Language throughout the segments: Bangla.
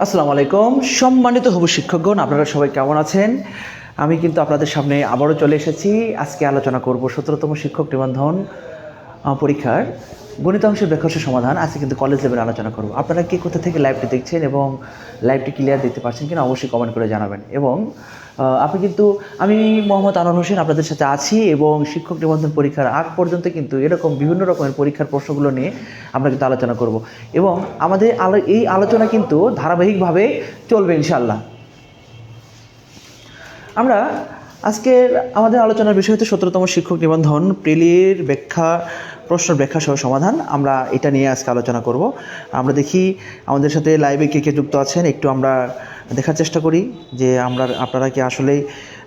আসসালামু আলাইকুম সম্মানিত হবু শিক্ষকগণ, আপনারা সবাই কেমন আছেন? আমি কিন্তু আপনাদের সামনে আবারও চলে এসেছি। আজকে আলোচনা করব 17তম শিক্ষক নিবন্ধন পরীক্ষার গণিত অংশের ব্যাখ্যাংশের সমাধান। আজকে কিন্তু কলেজ লেভেলে আলোচনা করব। আপনারা কি কোথা থেকে লাইভটি দেখছেন এবং লাইভটি ক্লিয়ার দেখতে পাচ্ছেন কিনা অবশ্যই কমেন্ট করে জানাবেন। এবং আমি মোহাম্মদ আনোয়ার হোসেন আপনাদের সাথে আছি এবং শিক্ষক নিবন্ধন পরীক্ষার আগ পর্যন্ত কিন্তু এরকম বিভিন্ন রকমের পরীক্ষার প্রশ্নগুলো নিয়ে আমরা কিন্তু আলোচনা করব এবং আমাদের এই আলোচনা কিন্তু ধারাবাহিকভাবে চলবে ইনশাআল্লাহ। আমরা আজকের আমাদের আলোচনার বিষয় হচ্ছে 17তম শিক্ষক নিবন্ধন প্রিলির প্রশ্ন ব্যাখ্যা সহ সমাধান। আমরা এটা নিয়ে আজকে আলোচনা করব। আমরা দেখি আমাদের সাথে লাইভে কে কে যুক্ত আছেন, একটু আমরা দেখার চেষ্টা করি যে আপনারা কি আসলেই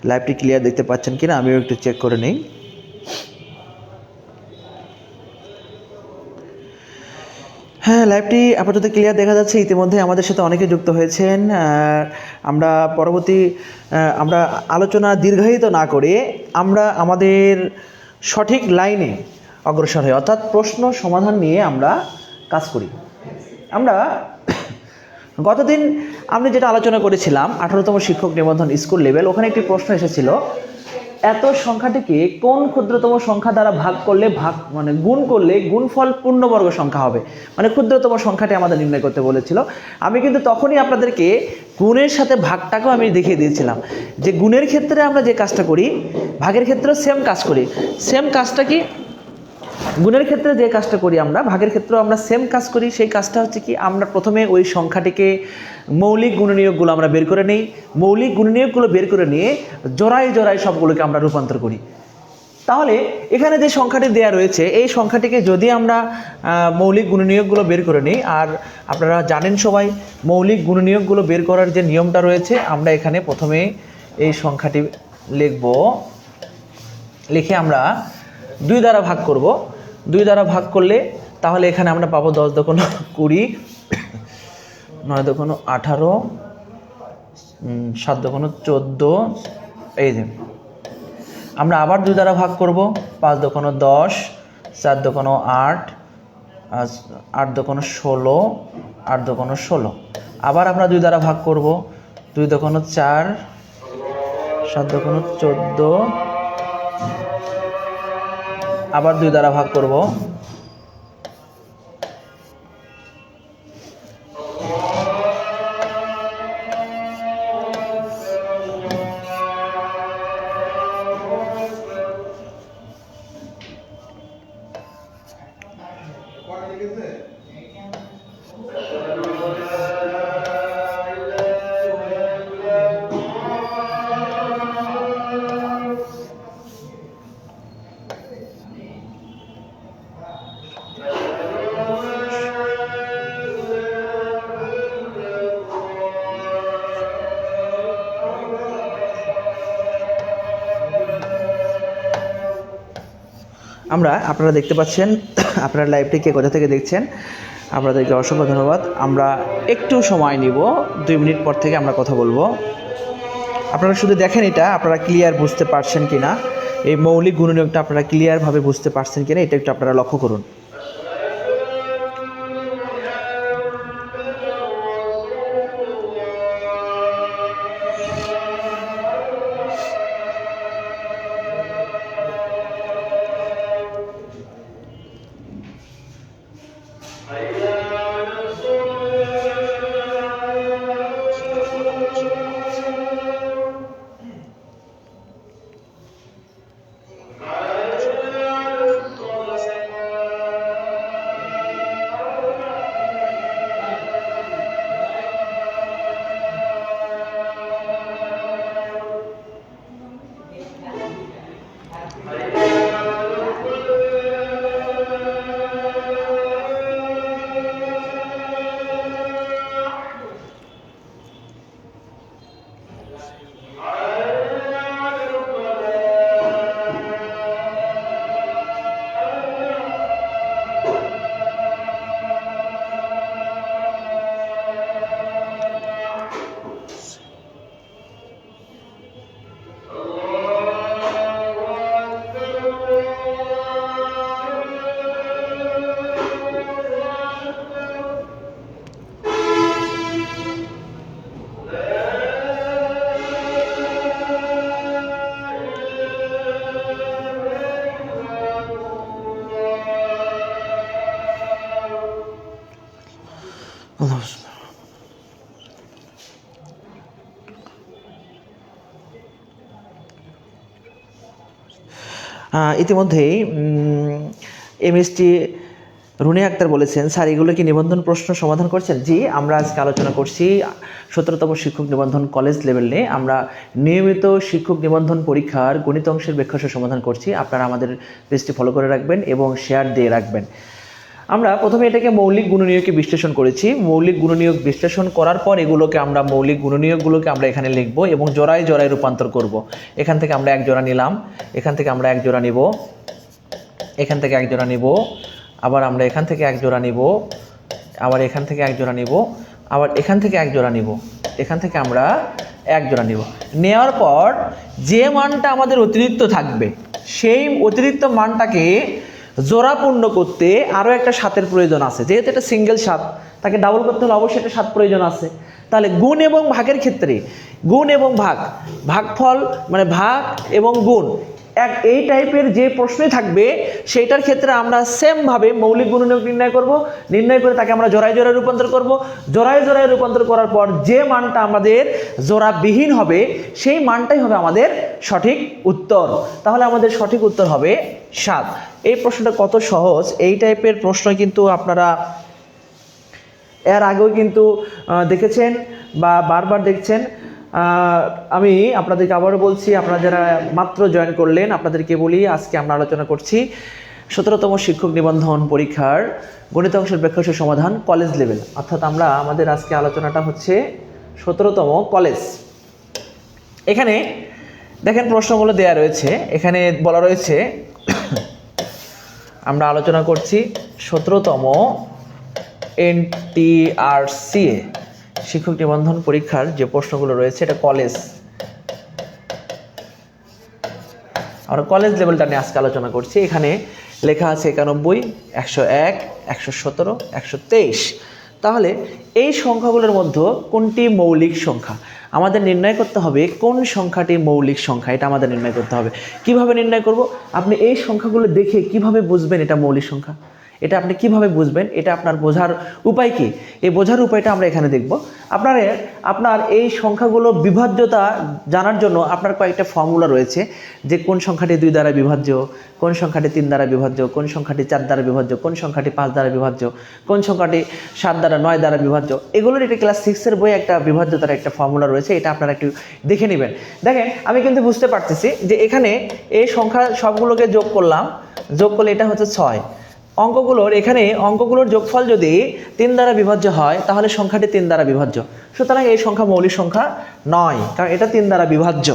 লাইভটি ক্লিয়ার দেখতে পাচ্ছেন কিনা। আমিও একটু চেক করে নিই। হ্যাঁ, লাইভটি আপাতত ক্লিয়ার দেখা যাচ্ছে। ইতিমধ্যে আমাদের সাথে অনেকে যুক্ত হয়েছেন। আমরা আলোচনা দীর্ঘায়িত না করে আমরা আমাদের সঠিক লাইনে অগ্রসর হই, অর্থাৎ প্রশ্ন সমাধান নিয়ে আমরা কাজ করি। আমরা গতদিন আমি যেটা আলোচনা করেছিলাম 18তম শিক্ষক নিবন্ধন স্কুল লেভেল, ওখানে একটি প্রশ্ন এসেছিল, এত সংখ্যাটিকে কোন ক্ষুদ্রতম সংখ্যা দ্বারা ভাগ করলে গুণ করলে গুণফল পূর্ণবর্গ সংখ্যা হবে, ক্ষুদ্রতম সংখ্যাটি আমাদের নির্ণয় করতে বলেছিল। আমি কিন্তু তখনই আপনাদেরকে গুণের সাথে ভাগটাকেও আমি দেখিয়ে দিয়েছিলাম যে গুণের ক্ষেত্রে আমরা যে কাজটা করি ভাগের ক্ষেত্রেও সেম কাজ করি। সেম কাজটা কি, গুণের ক্ষেত্রে যে কাজটা করি আমরা ভাগের ক্ষেত্রেও আমরা সেম কাজ করি। সেই কাজটা হচ্ছে কি, আমরা প্রথমে ওই সংখ্যাটিকে মৌলিক গুণনীয়কগুলো আমরা বের করে নিই। মৌলিক গুণনীয়কগুলো বের করে নিয়ে জোড়ায় জোড়ায় সবগুলোকে আমরা রূপান্তর করি। তাহলে এখানে যে সংখ্যাটি দেয়া রয়েছে এই সংখ্যাটিকে যদি আমরা মৌলিক গুণনীয়কগুলো বের করে নিই, আর আপনারা জানেন সবাই মৌলিক গুণনীয়কগুলো বের করার যে নিয়মটা রয়েছে, আমরা এখানে প্রথমে এই সংখ্যাটি লিখে আমরা 2 দ্বারা ভাগ করব। 2 দ্বারা ভাগ করলে তাহলে এখানে আমরা পাবো 10 দোকান 20, 9 দোকান 18, 7 দোকান 14। এই যে আমরা আবার 2 দ্বারা ভাগ করব। 5 দোকান 10, 4 দোকান 8, 8 দোকান 16, 8 দোকান 16। আবার আমরা 2 দ্বারা ভাগ করব। 2 দোকান 4, 7 দোকান 14, আবার 2 দ্বারা ভাগ করব। আপনারা দেখতে পাচ্ছেন, আপনারা লাইভটিকে কোথা থেকে দেখছেন, আপনাদেরকে অসংখ্য ধন্যবাদ। আমরা একটু সময় নিব, 2 মিনিট পর থেকে আমরা কথা বলবো। আপনারা শুধু দেখেন এটা আপনারা ক্লিয়ার বুঝতে পারছেন কিনা, এই মৌলিক গুণনীয়কটা আপনারা ক্লিয়ারভাবে বুঝতে পারছেন কিনা এটা একটু আপনারা লক্ষ্য করুন। ইতিমধ্যেই এমএসটি রুনি আক্তার বলেছেন, স্যার এগুলো কি নিবন্ধন প্রশ্ন সমাধান করছেন? জি, আমরা আজকে আলোচনা করছি 17তম শিক্ষক নিবন্ধন কলেজ লেভেলে আমরা নিয়মিত শিক্ষক নিবন্ধন পরীক্ষার গণিত অংশের ব্যাখ্যাসহ সমাধান করছি। আপনারা আমাদের পেজটি ফলো করে রাখবেন এবং শেয়ার দিয়ে রাখবেন। আমরা প্রথমে এটাকে মৌলিক গুণনীয়কে বিশ্লেষণ করেছি। মৌলিক গুণনীয়ক বিশ্লেষণ করার পর এগুলোকে আমরা মৌলিক গুণনীয়কগুলোকে আমরা এখানে লিখব এবং জোড়ায় জোড়ায় রূপান্তর করব। এখান থেকে আমরা এক জোড়া নিলাম, এখান থেকে আমরা এক জোড়া নিব, এখান থেকে এক জোড়া নিব, আবার আমরা এখান থেকে এক জোড়া নিব, আবার এখান থেকে এক জোড়া নিব, আবার এখান থেকে এক জোড়া নিব, এখান থেকে আমরা এক জোড়া নিব। নেওয়ার পর যে মানটা আমাদের অতিরিক্ত থাকবে সেই অতিরিক্ত মানটাকে জোড়াপূর্ণ করতে আরও একটা সাতের প্রয়োজন আছে। যেহেতু এটা সিঙ্গেল সাত, তাকে ডাবল করতে হলে অবশ্যই একটা সাত প্রয়োজন আছে। তাহলে গুণ এবং ভাগের ক্ষেত্রে গুণ এবং ভাগফল মানে ভাগ এবং গুণ এই টাইপের যে প্রশ্নই থাকবে সেইটার ক্ষেত্রে আমরা সেমভাবে মৌলিক গুণনীয়ক নির্ণয় করব। নির্ণয় করে তাকে আমরা জোড়ায় জোড়ায় রূপান্তর করব। জোড়ায় জোড়ায় রূপান্তর করার পর যে মানটা আমাদের জোড়াবিহীন হবে সেই মানটাই হবে আমাদের সঠিক উত্তর। তাহলে আমাদের সঠিক উত্তর হবে 7। এই প্রশ্নটা কত সহজ! এই টাইপের প্রশ্ন কিন্তু আপনারা এর আগেও কিন্তু দেখেছেন বা বারবার দেখছেন। আমি আপনাদেরকে আবারও বলছি, আপনারা যারা মাত্র জয়েন করলেন আপনাদেরকে বলি, আজকে আমরা আলোচনা করছি 17তম শিক্ষক নিবন্ধন পরীক্ষার গণিত অংশের ব্যাখ্যাসহ সমাধান কলেজ লেভেল। অর্থাৎ আমাদের আজকে আলোচনাটা হচ্ছে 17তম কলেজ। এখানে দেখেন প্রশ্নগুলো দেয়া রয়েছে, এখানে বলা রয়েছে আমরা আলোচনা করছি 17তম NTRCA শিক্ষক নিবন্ধন পরীক্ষার যে প্রশ্নগুলো রয়েছে এটা কলেজ, আমরা কলেজ লেভেলটা নিয়ে আজকে আলোচনা করছি। এখানে লেখা আছে 91, 101, 117, 123। তাহলে এই সংখ্যাগুলোর মধ্যে কোনটি মৌলিক সংখ্যা আমাদের নির্ণয় করতে হবে। কোন সংখ্যাটি মৌলিক সংখ্যা এটা আমাদের নির্ণয় করতে হবে। কিভাবে নির্ণয় করব? আপনি এই সংখ্যাগুলো দেখে কিভাবে বুঝবেন এটা মৌলিক সংখ্যা, এটা আপনি কিভাবে বুঝবেন, এটা আপনার বোঝার উপায় কি, এই বোঝার উপায়টা আমরা এখানে দেখব। আপনার এই সংখ্যাগুলো বিভাজ্যতা জানার জন্য আপনার কয়েকটা ফর্মুলা রয়েছে, যে কোন সংখ্যাটি 2 দ্বারা বিভাজ্য, কোন সংখ্যাটি 3 দ্বারা বিভাজ্য, কোন সংখ্যাটি 4 দ্বারা বিভাজ্য, কোন সংখ্যাটি 5 দ্বারা বিভাজ্য, কোন সংখ্যাটি 7 দ্বারা 9 দ্বারা বিভাজ্য। এগুলোর এটা ক্লাস 6-এর বইয়ে একটা বিভাজ্যতার একটা ফর্মুলা রয়েছে, এটা আপনারা একটু দেখে নেবেন। দেখেন আমি কিন্তু বুঝতে পারতেছি যে এখানে এই সংখ্যা সবগুলোকে যোগ করলাম, যোগ করলে এটা হচ্ছে 6। অঙ্কগুলোর যোগফল যদি 3 দ্বারা বিভাজ্য হয় তাহলে সংখ্যাটি 3 দ্বারা বিভাজ্য। সুতরাং এই সংখ্যা মৌলিক সংখ্যা নয়, কারণ এটা 3 দ্বারা বিভাজ্য।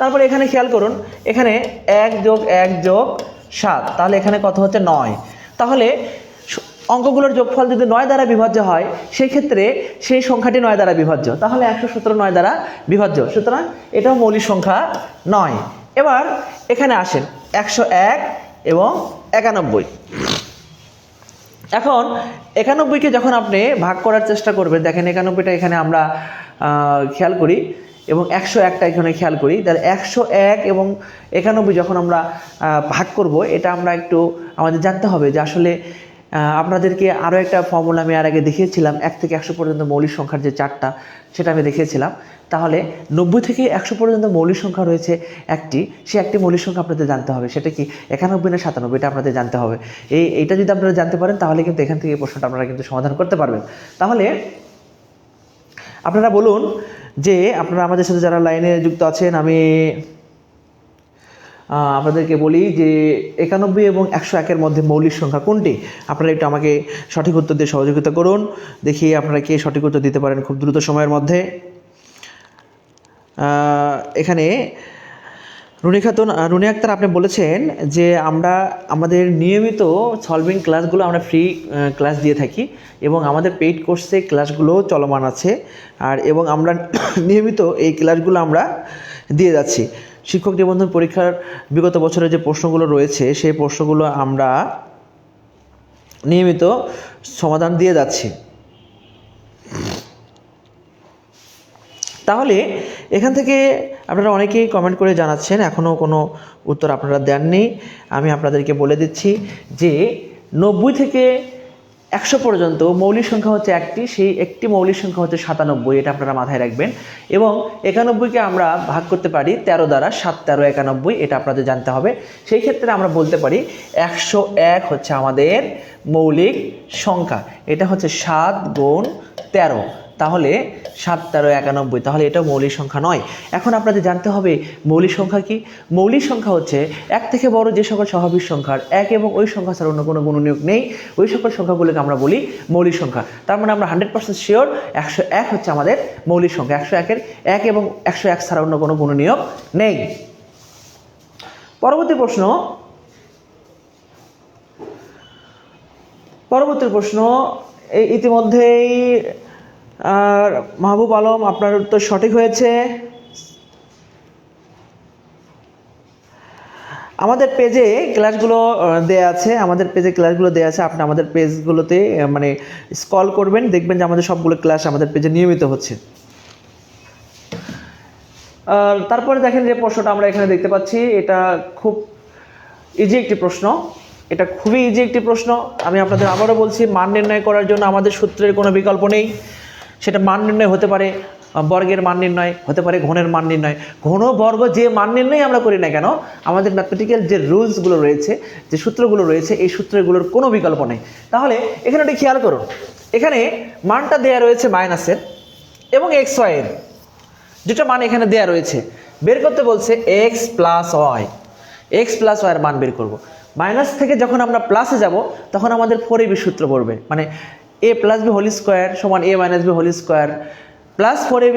তারপরে এখানে খেয়াল করুন, এখানে 1 + 1 + 7, তাহলে এখানে কত হচ্ছে 9। তাহলে অঙ্কগুলোর যোগফল যদি 9 দ্বারা বিভাজ্য হয় সেই ক্ষেত্রে সেই সংখ্যাটি 9 দ্বারা বিভাজ্য, তাহলে 117 9 দ্বারা বিভাজ্য। সুতরাং এটাও মৌলিক সংখ্যা নয়। এবার এখানে আসেন 101 এবং 91। এখন 91কে যখন আপনি ভাগ করার চেষ্টা করবেন, দেখেন 91টা এখানে আমরা খেয়াল করি এবং 101টা এখানে খেয়াল করি। তাহলে 101 এবং 91 যখন আমরা ভাগ করব, এটা আমরা একটু আমাদের জানতে হবে যে আসলে আপনাদেরকে আরও একটা ফর্মুলা আমি আর আগে দেখিয়েছিলাম, 1 থেকে 100 পর্যন্ত মৌলিক সংখ্যার যে চারটা সেটা আমি দেখিয়েছিলাম। তাহলে 90 থেকে 100 পর্যন্ত মৌলিক সংখ্যা রয়েছে সে একটি মৌলিক সংখ্যা আপনাদের জানতে হবে, সেটা কি 91 না 97, এটা আপনাদের জানতে হবে। এইটা যদি আপনারা জানতে পারেন তাহলে কিন্তু এখান থেকে এই প্রশ্নটা আপনারা কিন্তু সমাধান করতে পারবেন। তাহলে আপনারা বলুন যে আপনারা আমাদের সাথে যারা লাইনে যুক্ত আছেন, আমি আপনাদেরকে বলি যে 91 এবং 101-এর মধ্যে মৌলিক সংখ্যা কোনটি? আপনারা একটু আমাকে সঠিক উত্তর দিয়ে সহযোগিতা করুন, দেখি আপনারা কে সঠিক উত্তর দিতে পারেন খুব দ্রুত সময়ের মধ্যে। এখানে রুনি আক্তার আপনি বলেছেন যে আমরা আমাদের নিয়মিত সলভিং ক্লাসগুলো আমরা ফ্রি ক্লাস দিয়ে থাকি এবং আমাদের পেইড কোর্সে ক্লাসগুলো চলমান আছে, এবং আমরা নিয়মিত এই ক্লাসগুলো আমরা দিয়ে যাচ্ছি। শিক্ষক নিবন্ধন পরীক্ষার বিগত বছরের যে প্রশ্নগুলো রয়েছে সেই প্রশ্নগুলো আমরা নিয়মিত সমাধান দিয়ে যাচ্ছি। তাহলে এখান থেকে আপনারা অনেকেই কমেন্ট করে জানাচ্ছেন এখনও কোনো উত্তর আপনারা দেননি। আমি আপনাদেরকে বলে দিচ্ছি যে 90 থেকে 100 পর্যন্ত মৌলিক সংখ্যা হচ্ছে একটি, সেই একটি মৌলিক সংখ্যা হচ্ছে 97, এটা আপনারা মাথায় রাখবেন। এবং 91কে আমরা ভাগ করতে পারি 13 দ্বারা, 7 13 91, এটা আপনাদের জানতে হবে। সেই ক্ষেত্রে আমরা বলতে পারি 101 হচ্ছে আমাদের মৌলিক সংখ্যা। এটা হচ্ছে 7 গুণ 13, তাহলে 7 13 91, তাহলে এটা মৌলিক সংখ্যা নয়। এখন আপনাদের জানতে হবে মৌলিক সংখ্যা কি। মৌলিক সংখ্যা হচ্ছে এক থেকে বড় যে সকল স্বাভাবিক সংখ্যার এক এবং ওই সংখ্যা ছাড়া অন্য কোনো গুণনীয়ক নেই, ওই সকল সংখ্যাগুলোকে আমরা বলি মৌলিক সংখ্যা। তার মানে আমরা 100% শিওর 101 হচ্ছে আমাদের মৌলিক সংখ্যা। 101-এর 1 এবং 101 ছাড়া অন্য কোনো গুণনীয়ক নেই। পরবর্তী প্রশ্ন ইতিমধ্যেই মাহবুব আলম, আপনার উত্তর সঠিক হয়েছে। আমাদের পেজে ক্লাসগুলো দেয়া আছে, আপনি আমাদের পেজগুলোতে মানে স্ক্রল করবেন, দেখবেন যে আমাদের সবগুলো ক্লাস আমাদের পেজে নিয়মিত হচ্ছে। তারপরে দেখেন যে প্রশ্নটা আমরা এখানে দেখতে পাচ্ছি, এটা খুব ইজি একটি প্রশ্ন, এটা খুবই ইজি একটি প্রশ্ন। আমি আপনাদের আবারও বলছি, মান নির্ণয় করার জন্য আমাদের সূত্রের কোনো বিকল্প নেই। সেটা মান নির্ণয় হতে পারে বর্গের মান নির্ণয়, হতে পারে ঘনের মান নির্ণয়, ঘন বর্গ যে মান নির্ণয় আমরা করি না কেন, আমাদের ম্যাথমেটিক্যাল যে রুলসগুলো রয়েছে, যে সূত্রগুলো রয়েছে, এই সূত্রগুলোর কোনো বিকল্প নেই। তাহলে এখানে একটু খেয়াল করুন, এখানে মানটা দেয়া রয়েছে মাইনাসের এবং এক্স ওয়াইয়ের, যেটা মান এখানে দেয়া রয়েছে, বের করতে বলছে x plus y. X plus ওয়াইয়ের মান বের করব। মাইনাস থেকে যখন আমরা প্লাসে যাব তখন আমাদের 4ab সূত্র পড়বে, মানে a plus b whole square সমান a minus b whole square plus 4ab।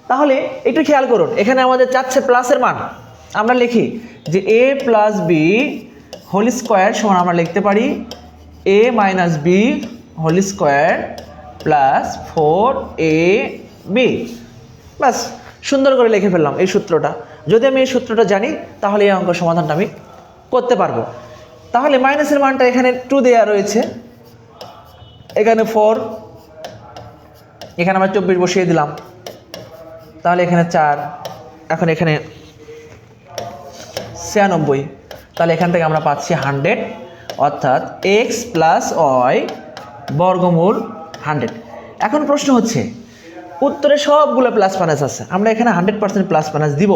তাহলে একটু খেয়াল করুন, এখানে আমাদের চাচ্ছে প্লাসের মান, আমরা লিখি যে a plus b whole square সমান আমরা লিখতে পারি a minus b whole square plus 4ab। বাস, সুন্দর করে লিখে ফেললাম এই সূত্রটা। যদি আমি এই সূত্রটা জানি তাহলে এই অঙ্ক সমাধানটা আমি করতে পারবো। তাহলে মাইনাসের মানটা এখানে 2 দেওয়া রয়েছে, এখানে 4, এখানে আমরা 24 বসিয়ে দিলাম, তাহলে এখানে 4, এখন এখানে 96, তাহলে এখান থেকে আমরা পাচ্ছি 100, অর্থাৎ এক্স প্লাস ওয়াই বর্গমূল 100। এখন প্রশ্ন হচ্ছে, উত্তরে সবগুলো প্লাস মাইনাস আছে, আমরা এখানে 100% প্লাস মাইনাস দিব,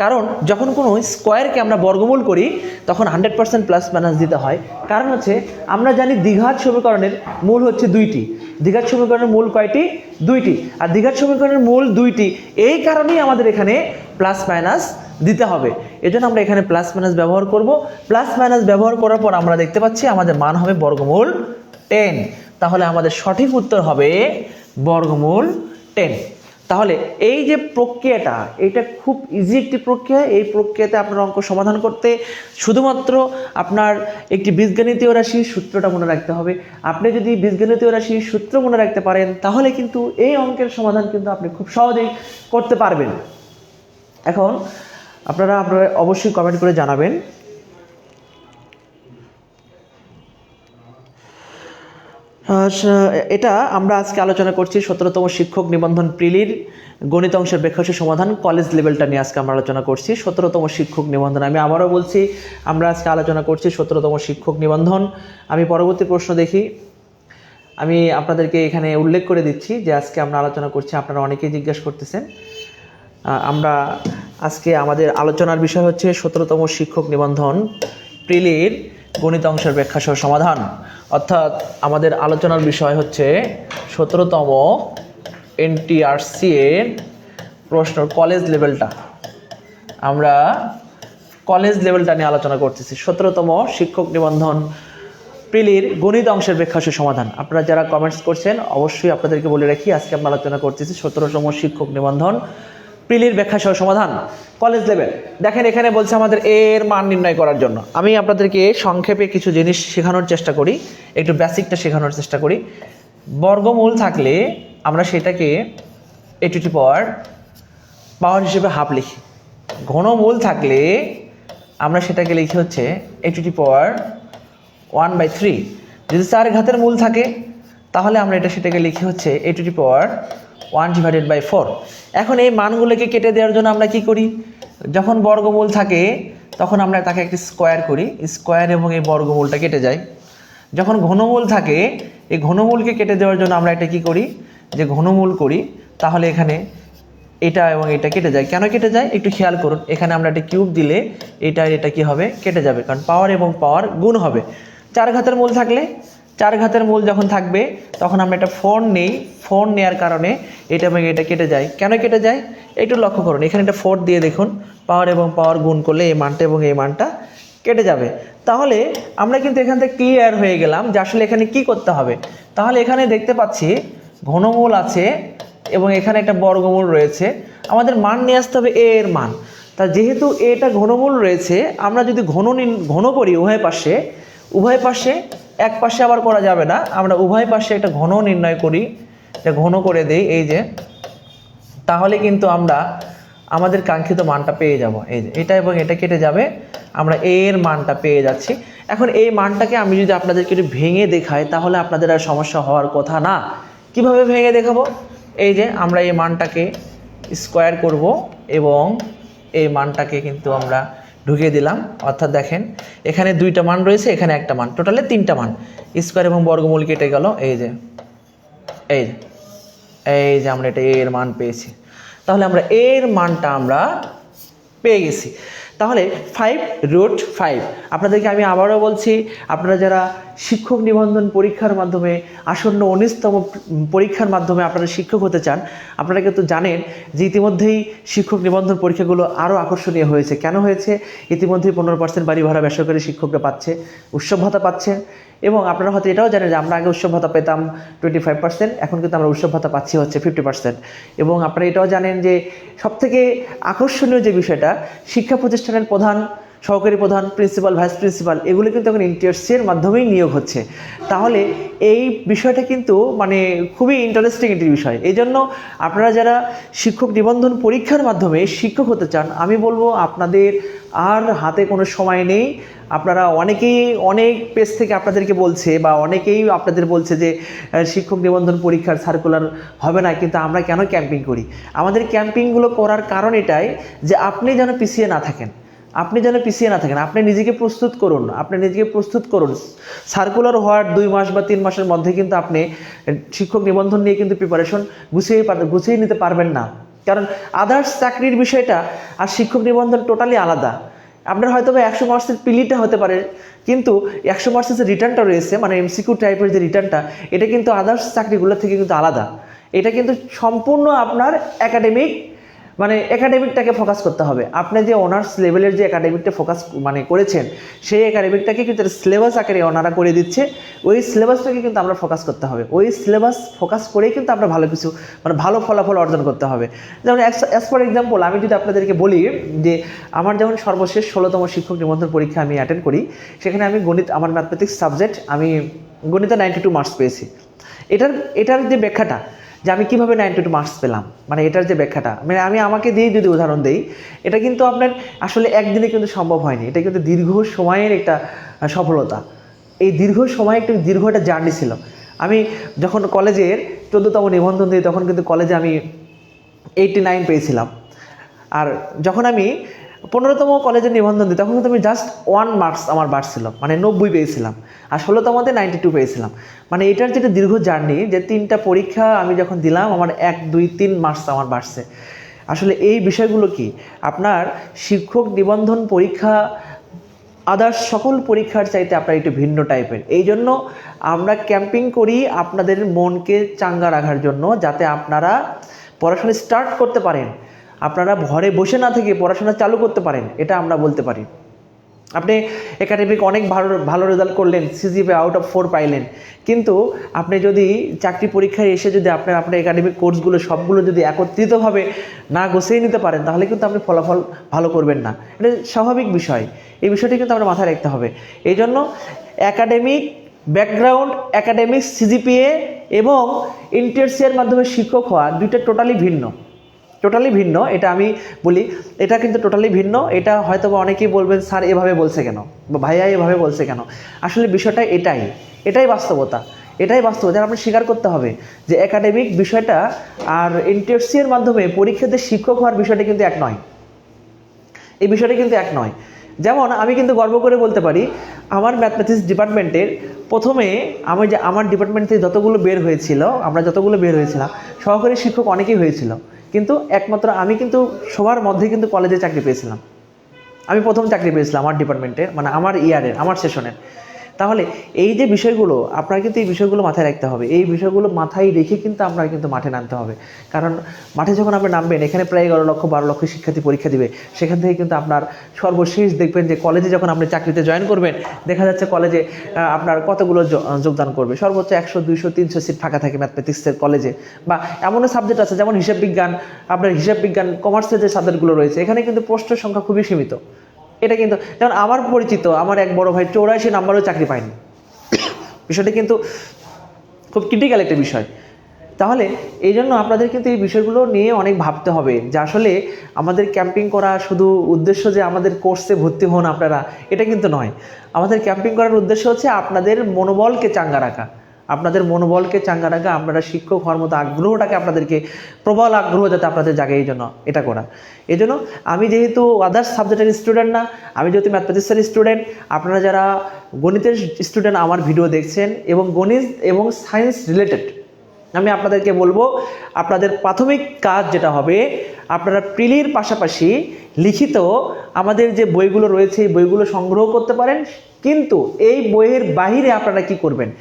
কারণ যখন কোনো স্কোয়ারকে আমরা বর্গমূল করি তখন 100% প্লাস মাইনাস দিতে হয়। কারণ হচ্ছে আমরা জানি দ্বিঘাত সমীকরণের মূল হচ্ছে 2টি। দ্বিঘাত সমীকরণের মূল কয়টি? 2টি। আর দ্বিঘাত সমীকরণের মূল 2টি, এই কারণেই আমাদের এখানে প্লাস মাইনাস দিতে হবে। এজন্য আমরা এখানে প্লাস মাইনাস ব্যবহার করব। প্লাস মাইনাস ব্যবহার করার পর আমরা দেখতে পাচ্ছি আমাদের মান হবে বর্গমূল 10। তাহলে আমাদের সঠিক উত্তর হবে বর্গমূল 10। তাহলে এই যে প্রক্রিয়াটা, এটা খুব ইজি একটি প্রক্রিয়া। এই প্রক্রিয়াতে আপনার অঙ্ক সমাধান করতে শুধুমাত্র আপনার একটি বীজগণিতীয় রাশির সূত্রটা মনে রাখতে হবে। আপনি যদি বীজগণিতীয় রাশির সূত্র মনে রাখতে পারেন তাহলে কিন্তু এই অঙ্কের সমাধান কিন্তু আপনি খুব সহজেই করতে পারবেন। এখন আপনারা অবশ্যই কমেন্ট করে জানাবেন এটা আমরা আজকে আলোচনা করছি 17তম শিক্ষক নিবন্ধন প্রিলির গণিত অংশের ব্যাখ্যাংশের সমাধান কলেজ লেভেলটা নিয়ে আজকে আমরা আলোচনা করছি। 17তম শিক্ষক নিবন্ধন, আমি আবারও বলছি, আমরা আজকে আলোচনা করছি 17তম শিক্ষক নিবন্ধন। আমি পরবর্তী প্রশ্ন দেখি, আমি আপনাদেরকে এখানে উল্লেখ করে দিচ্ছি যে আজকে আমরা আলোচনা করছি, আপনারা অনেকেই জিজ্ঞাসা করতেছেন। আমরা আজকে আমাদের আলোচনার বিষয় হচ্ছে 17তম শিক্ষক নিবন্ধন প্রিলির গণিত অংশের ব্যাখ্যাসহ সমাধান, অর্থাৎ আমাদের আলোচনার বিষয় হচ্ছে 17তম এনটিআরসি এর প্রশ্ন কলেজ লেভেলটা। আমরা কলেজ লেভেলটা নিয়ে আলোচনা করতেছি। 17তম শিক্ষক নিবন্ধন প্রিলির গণিত অংশের ব্যাখ্যাসহ সমাধান। আপনারা যারা কমেন্টস করছেন অবশ্যই আপনাদেরকে বলে রাখি, আজকে আমরা আলোচনা করতেছি 17তম শিক্ষক নিবন্ধন প্রিলির ব্যাখ্যাসহ সমাধান কলেজ লেভেল। দেখেন এখানে বলছে আমাদের এর মান নির্ণয় করার জন্য। আমি আপনাদেরকে সংক্ষেপে কিছু জিনিস শেখানোর চেষ্টা করি, একটু বেসিকটা শেখানোর চেষ্টা করি। বর্গমূল থাকলে আমরা সেটাকে a টু দি পাওয়ার হিসেবে হাফ লিখি। ঘনমূল থাকলে আমরা সেটাকে লিখি হচ্ছে a টু দি পাওয়ার 1/3। যদি 4 ঘাতের মূল থাকে তাহলে আমরা সেটাকে লিখি হচ্ছে a টু দি পাওয়ার 1/4। এখন এই মানগুলোকে কেটে দেওয়ার জন্য আমরা কি করি, যখন বর্গমূল থাকে তখন আমরা তাকে একটি স্কোয়ার করি, স্কোয়ার এবং এই বর্গমূলটা কেটে যায়। যখন ঘনমূল থাকে এই ঘনমূলকে কেটে দেওয়ার জন্য আমরা এটা কি করি, যে ঘনমূল করি, তাহলে এখানে এটা এবং এটা কেটে যায়। কেন কেটে যায় একটু খেয়াল করুন, এখানে আমরা একটা কিউব দিলে এটা এটা কি হবে, কেটে যাবে, কারণ পাওয়ার এবং পাওয়ার গুণ হবে। 4 ঘাতের মূল থাকলে, 4 ঘাতের মূল যখন থাকবে তখন আমরা একটা 4 নেই, 4 নেওয়ার কারণে এটা এবং এটা কেটে যায়। কেন কেটে যায় একটু লক্ষ্য করুন, এখানে একটা 4 দিয়ে দেখুন, পাওয়ার এবং পাওয়ার গুণ করলে এই মানটা এবং এই মানটা কেটে যাবে। তাহলে আমরা কিন্তু এখান থেকে ক্লিয়ার হয়ে গেলাম যে আসলে এখানে কি করতে হবে। তাহলে এখানে দেখতে পাচ্ছি ঘনমূল আছে এবং এখানে একটা বর্গমূল রয়েছে, আমাদের মান নিয়ে আসতে হবে এ এর মান। তা যেহেতু এটা ঘনমূল রয়েছে, আমরা যদি ঘন করি উভয় পাশে এক পাশে আবার করা যাবে না, আমরা উভয় পাশে একটা ঘন নির্ণয় করি, এটা ঘন করে দেই এই যে, তাহলে কিন্তু আমরা আমাদের কাঙ্ক্ষিত মানটা পেয়ে যাব। এই যে এটা এবং এটা কেটে যাবে, আমরা এর মানটা পেয়ে যাচ্ছি। এখন এই মানটাকে আমি যদি আপনাদেরকে একটু ভেঙে দেখাই তাহলে আপনাদের আর সমস্যা হওয়ার কথা না। কিভাবে ভেঙে দেখাবো, এই যে আমরা এই মানটাকে স্কোয়ার করব এবং এই মানটাকে কিন্তু আমরা ঢুকিয়ে দিলাম, অর্থাৎ দেখেন এখানে 2টা মান রয়েছে, এখানে একটা মান, টোটালে 3টা মান, স্কোয়ার এবং বর্গমূল কেটে গেল, এই যে এই যে আমরা এটা এর মান পেয়েছি। তাহলে আমরা এর মানটা আমরা পেয়ে গেছি। তাহলে 5√5, আপনাদেরকে আমি আবারও বলছি, আপনারা যারা শিক্ষক নিবন্ধন পরীক্ষার মাধ্যমে আসন্ন 19তম পরীক্ষার মাধ্যমে আপনারা শিক্ষক হতে চান, আপনারা কিন্তু জানেন যে ইতিমধ্যেই শিক্ষক নিবন্ধন পরীক্ষাগুলো আরও আকর্ষণীয় হয়েছে। কেন হয়েছে, ইতিমধ্যেই 15% বাড়ি ভাড়া বেসরকারি শিক্ষকরা পাচ্ছে, উৎসব ভাতা পাচ্ছেন, এবং আপনারা হয়তো এটাও জানেন যে আমরা আগে উৎসব ভাতা পেতাম 25%, এখন কিন্তু আমরা উৎসব ভাতা পাচ্ছি হচ্ছে 50%। এবং আপনারা এটাও জানেন যে সবথেকে আকর্ষণীয় যে বিষয়টা, শিক্ষা প্রতিষ্ঠানের প্রধান, সহকারী প্রধান, প্রিন্সিপাল, ভাইস প্রিন্সিপাল এগুলো কিন্তু এখন ইন্টারসির মাধ্যমেই নিয়োগ হচ্ছে। তাহলে এই বিষয়টা কিন্তু মানে খুবই ইন্টারেস্টিং একটি বিষয়। এই জন্য আপনারা যারা শিক্ষক নিবন্ধন পরীক্ষার মাধ্যমে শিক্ষক হতে চান, আমি বলবো আপনাদের আর হাতে কোনো সময় নেই। আপনারা অনেকেই অনেক পেজ থেকে আপনাদেরকে বলছে বা অনেকেই আপনাদের বলছে যে শিক্ষক নিবন্ধন পরীক্ষার সার্কুলার হবে না, কিন্তু আমরা কেন ক্যাম্পিং করি? আমাদের ক্যাম্পিংগুলো করার কারণ এটাই যে আপনি যেন পিছিয়ে না থাকেন, আপনি নিজেকে প্রস্তুত করুন। সার্কুলার হওয়ার 2 মাস বা 3 মাসের মধ্যে কিন্তু আপনি শিক্ষক নিবন্ধন নিয়ে কিন্তু প্রিপারেশন গুছিয়ে নিতে পারবেন না, কারণ আদার্স চাকরির বিষয়টা আর শিক্ষক নিবন্ধন টোটালি আলাদা। আপনার হয়তো বা 100 মার্কসের পিলিটা হতে পারে, কিন্তু 100 মার্কসের যে রিটার্নটা রয়েছে, মানে এমসিকিউ টাইপের যে রিটার্নটা, এটা কিন্তু আদার্স চাকরিগুলো থেকে কিন্তু আলাদা। এটা কিন্তু সম্পূর্ণ আপনার একাডেমিকটাকে ফোকাস করতে হবে। আপনি যে অনার্স লেভেলের যে একাডেমিকটা ফোকাস করেছেন, সেই একাডেমিকটাকে কিন্তু সিলেবাস আকারে ওনারা করে দিচ্ছে, ওই সিলেবাসটাকে কিন্তু আমরা ফোকাস করতে হবে। ওই সিলেবাস ফোকাস করেই কিন্তু আমরা ভালো ফলাফল অর্জন করতে হবে। যেমন অ্যাজ ফর এক্সাম্পল আমি যদি আপনাদেরকে বলি যে আমার যেমন সর্বশেষ 16তম শিক্ষক নিবন্ধন পরীক্ষা আমি অ্যাটেন্ড করি, সেখানে আমি আমার ম্যাথমেটিক্স সাবজেক্ট, আমি গণিতে 92 মার্কস পেয়েছি। এটার যে ব্যাখ্যাটা যে আমি কীভাবে 92 মার্কস পেলাম, মানে এটার যে ব্যাখ্যাটা, মানে আমি আমাকে দিয়ে যদি উদাহরণ দেই, এটা কিন্তু আপনার আসলে একদিনে কিন্তু সম্ভব হয়নি, এটা কিন্তু দীর্ঘ সময়ের একটা সফলতা। এই দীর্ঘ একটা জার্নি ছিল। আমি যখন কলেজের 14তম নিবন্ধন দিই, তখন কিন্তু কলেজে আমি 89 পেয়েছিলাম। আর যখন আমি 15তম কলেজের নিবন্ধন দিই, তখন কিন্তু আমি জাস্ট 1 মার্কস আমার বাড়ছিল, মানে 90 পেয়েছিলাম। আর 16তমতে 92 পেয়েছিলাম। মানে এটার যেটা দীর্ঘ জার্নি, যে 3টা পরীক্ষা আমি যখন দিলাম, আমার 1, 2, 3 মার্কস আমার বাড়ছে। আসলে এই বিষয়গুলো কি আপনার শিক্ষক নিবন্ধন পরীক্ষা আদার্স সকল পরীক্ষার চাইতে আপনার একটু ভিন্ন টাইপের। এই জন্য আমরা ক্যাম্পিং করি আপনাদের মনকে চাঙ্গা রাখার জন্য, যাতে আপনারা পড়াশোনা স্টার্ট করতে পারেন, আপনারা ঘরে বসে না থেকে পড়াশোনা চালু করতে পারেন, এটা আমরা বলতে পারি। আপনি একাডেমিক অনেক ভালো রেজাল্ট করলেন, সিজিপিএ আউট অফ 4 পাইলেন, কিন্তু আপনি যদি চাকরি পরীক্ষায় এসে যদি আপনার একাডেমিক কোর্সগুলো সবগুলো যদি একত্রিতভাবে না গুছিয়ে নিতে পারেন, তাহলে কিন্তু আপনি ফলাফল ভালো করবেন না। এটা স্বাভাবিক বিষয়, এই বিষয়টি কিন্তু আমরা মাথায় রাখতে হবে। এই জন্য একাডেমিক ব্যাকগ্রাউন্ড, একাডেমিক সিজিপিএ এবং ইন্টারসিয়ার মাধ্যমে শিক্ষক হওয়া দুইটা টোটালি ভিন্ন। এটা আমি বলি, এটা কিন্তু টোটালি ভিন্ন। এটা হয়তো বা অনেকেই বলবেন স্যার এভাবে বলছে কেন, বা ভাইয়া এভাবে বলছে কেন। আসলে বিষয়টা এটাই বাস্তবতা। আপনার স্বীকার করতে হবে যে একাডেমিক বিষয়টা আর ইন্টারসিয়ার মাধ্যমে পরীক্ষাতে শিক্ষক হওয়ার বিষয়টা কিন্তু এক নয়। এই বিষয়টা কিন্তু এক নয়। যেমন আমি কিন্তু গর্ব করে বলতে পারি, আমার ম্যাথমেটিক্স ডিপার্টমেন্টের প্রথমে আমার ডিপার্টমেন্ট থেকে যতগুলো বের হয়েছিল, আমরা যতগুলো বের হয়েছিলাম, সহকারী শিক্ষক অনেকেই হয়েছিল, কিন্তু একমাত্র আমি কিন্তু সবার মধ্যে কিন্তু কলেজে চাকরি পেয়েছিলাম। আমি প্রথম চাকরি পেয়েছিলাম আমার ডিপার্টমেন্টে, মানে আমার ইয়ারের, আমার সেশনের। তাহলে এই যে বিষয়গুলো, আপনার কিন্তু এই বিষয়গুলো মাথায় রাখতে হবে। এই বিষয়গুলো মাথায় রেখে কিন্তু আপনার কিন্তু মাঠে নামতে হবে। কারণ মাঠে যখন আপনি নামবেন, এখানে প্রায় 11 লক্ষ 12 লক্ষ শিক্ষার্থী পরীক্ষা দিবে। সেখান থেকে কিন্তু আপনার সর্বশেষ দেখবেন যে কলেজে যখন আপনি চাকরিতে জয়েন করবেন, দেখা যাচ্ছে কলেজে আপনার কতগুলো যোগদান করবে। সর্বোচ্চ 100 200 300 সিট ফাঁকা থাকে ম্যাথমেটিক্সের কলেজে। বা এমনও সাবজেক্ট আছে যেমন হিসাব বিজ্ঞান, আপনার হিসাব বিজ্ঞান কমার্সের যে সাবজেক্টগুলো রয়েছে, এখানে কিন্তু প্রশ্নের সংখ্যা খুবই সীমিত। এটা কিন্তু যেমন আমার পরিচিত আমার এক বড় ভাই 84 নাম্বারও চাকরি পায়নি। বিষয়টা কিন্তু খুব ক্রিটিক্যাল একটা বিষয়। তাহলে এই জন্য আপনাদের কিন্তু এই বিষয়গুলো নিয়ে অনেক ভাবতে হবে যে আসলে আমাদের ক্যাম্পিং করা শুধু উদ্দেশ্য যে আমাদের কোর্সে ভর্তি হন আপনারা, এটা কিন্তু নয়। আমাদের ক্যাম্পিং করার উদ্দেশ্য হচ্ছে আপনাদের মনোবলকে চাঙ্গা রাখা, আপনাদের মনোবলকে চাঙ্গা রাখা, আপনারা শিক্ষক হওয়ার মতো আগ্রহটাকে আপনাদেরকে, প্রবল আগ্রহ যাতে আপনাদের জাগে, এই জন্য এটা করা। এই জন্য আমি যেহেতু আদার্স সাবজেক্টের স্টুডেন্ট না, আমি যেহেতু ম্যাথমেটিক্সের স্টুডেন্ট, আপনারা যারা গণিতের স্টুডেন্ট আমার ভিডিও দেখছেন এবং গণিত এবং সায়েন্স রিলেটেড, আমি আপনাদেরকে বলবো আপনাদের প্রাথমিক কাজ যেটা হবে, আপনারা প্রিলির পাশাপাশি লিখিত আমাদের যে বইগুলো রয়েছে এই বইগুলো সংগ্রহ করতে পারেন। কিন্তু এই বইয়ের বাহিরে আপনারা কি করবেন,